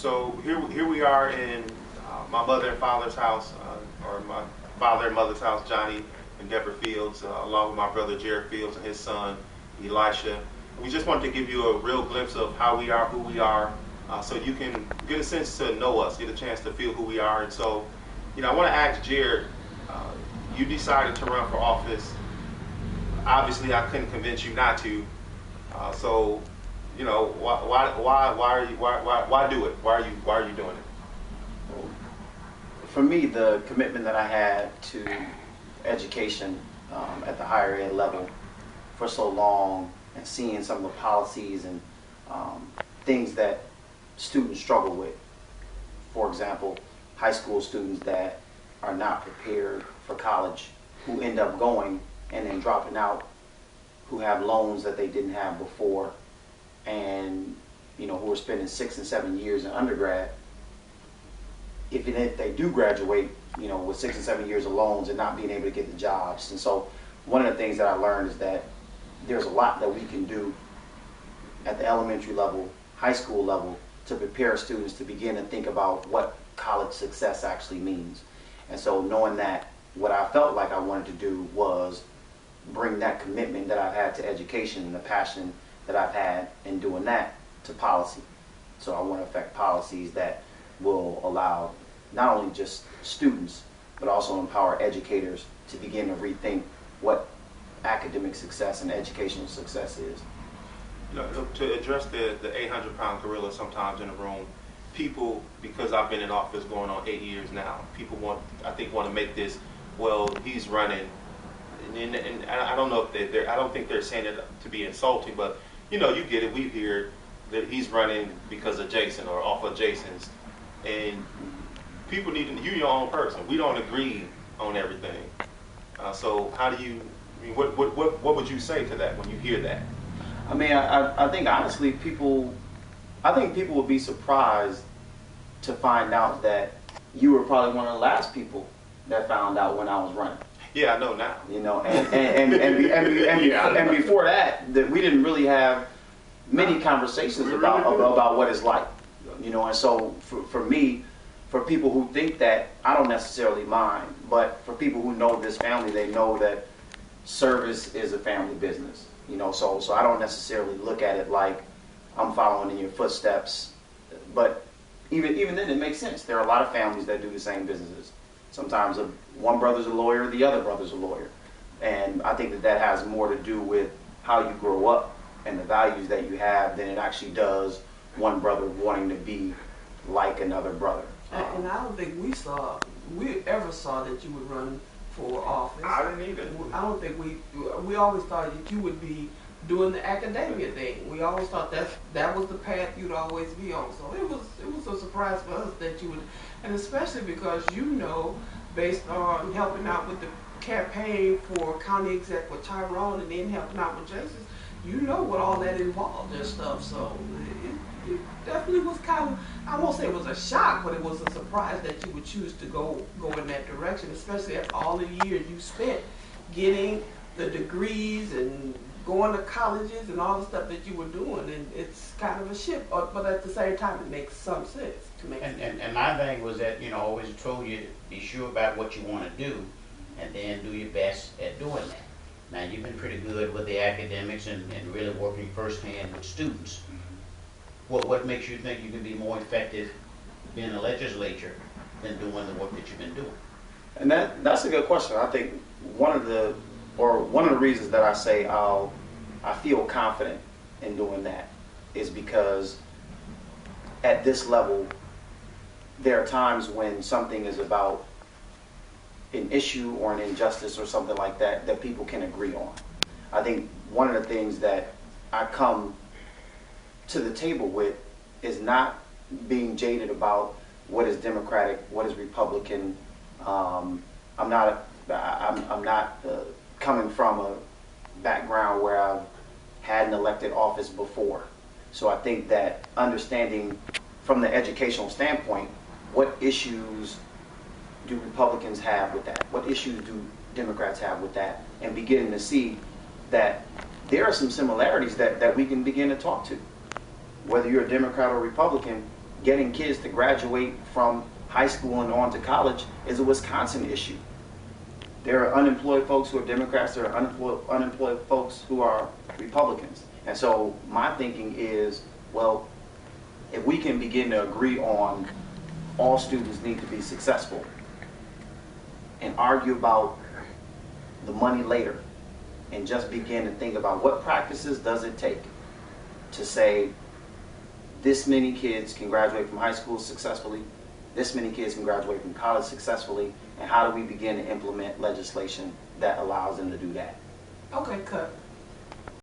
So here we are in my mother and father's house, or my father and mother's house, Johnny and Deborah Fields, along with my brother Jarett Fields and his son, Elisha. We just wanted to give you a real glimpse of how we are, who we are, so you can get a sense to know us, get a chance to feel who we are. And so, I want to ask Jarett, you decided to run for office. Obviously, I couldn't convince you not to. So, why do it? Why are you doing it? For me, the commitment that I had to education at the higher ed level for so long, and seeing some of the policies and things that students struggle with. For example, high school students that are not prepared for college, who end up going and then dropping out, who have loans that they didn't have before, and who are spending 6 and 7 years in undergrad. Even if they do graduate, with 6 and 7 years of loans and not being able to get the jobs. And so one of the things that I learned is that there's a lot that we can do at the elementary level, high school level, to prepare students to begin to think about what college success actually means. And so knowing that, what I felt like I wanted to do was bring that commitment that I've had to education and the passion that I've had in doing that to policy. So I want to affect policies that will allow not only just students, but also empower educators to begin to rethink what academic success and educational success is. To address the 800-pound gorilla sometimes in the room, people, because I've been in office going on 8 years now, people want to make this, well, he's running, and I don't know if I don't think they're saying it to be insulting, but you get it. We hear that he's running because of Jason or off of Jason's, and people need to, you're your own person. We don't agree on everything. So how do you, what would you say to that when you hear that? I think honestly people would be surprised to find out that you were probably one of the last people that found out when I was running. Yeah, I know now. And before that we didn't really have many conversations about what it's like. And so for me, for people who think that, I don't necessarily mind, but for people who know this family, they know that service is a family business. So I don't necessarily look at it like I'm following in your footsteps, but even then it makes sense. There are a lot of families that do the same businesses. Sometimes one brother's a lawyer, the other brother's a lawyer, and I think that has more to do with how you grow up and the values that you have than it actually does one brother wanting to be like another brother. And I don't think we ever saw that you would run for office. I didn't either. I don't think we always thought that you would be doing the academia thing. We always thought that was the path you'd always be on. So it was a surprise for us that you would, and especially because based on helping out with the campaign for county exec with Tyrone and then helping out with Jason, what all that involved and stuff. So it definitely was kind of, I won't say it was a shock, but it was a surprise that you would choose to go in that direction, especially after all the years you spent getting the degrees and going to colleges and all the stuff that you were doing. And it's kind of a shift, but at the same time it makes some sense to make sense. And my thing was that, always told you, be sure about what you want to do and then do your best at doing that. Now, you've been pretty good with the academics and really working firsthand with students. What makes you think you can be more effective in the legislature than doing the work that you've been doing? And that's a good question. I think one of the reasons that I say I feel confident in doing that is because at this level, there are times when something is about an issue or an injustice or something like that people can agree on. I think one of the things that I come to the table with is not being jaded about what is Democratic, what is Republican. I'm not coming from a background where I've had an elected office before. So I think that understanding from the educational standpoint, what issues do Republicans have with that? What issues do Democrats have with that? And beginning to see that there are some similarities that we can begin to talk to. Whether you're a Democrat or Republican, getting kids to graduate from high school and on to college is a Wisconsin issue. There are unemployed folks who are Democrats, there are unemployed folks who are Republicans. And so my thinking is, well, if we can begin to agree on all students need to be successful and argue about the money later and just begin to think about what practices does it take to say this many kids can graduate from high school successfully, this many kids can graduate from college successfully, and how do we begin to implement legislation that allows them to do that? Okay, cut.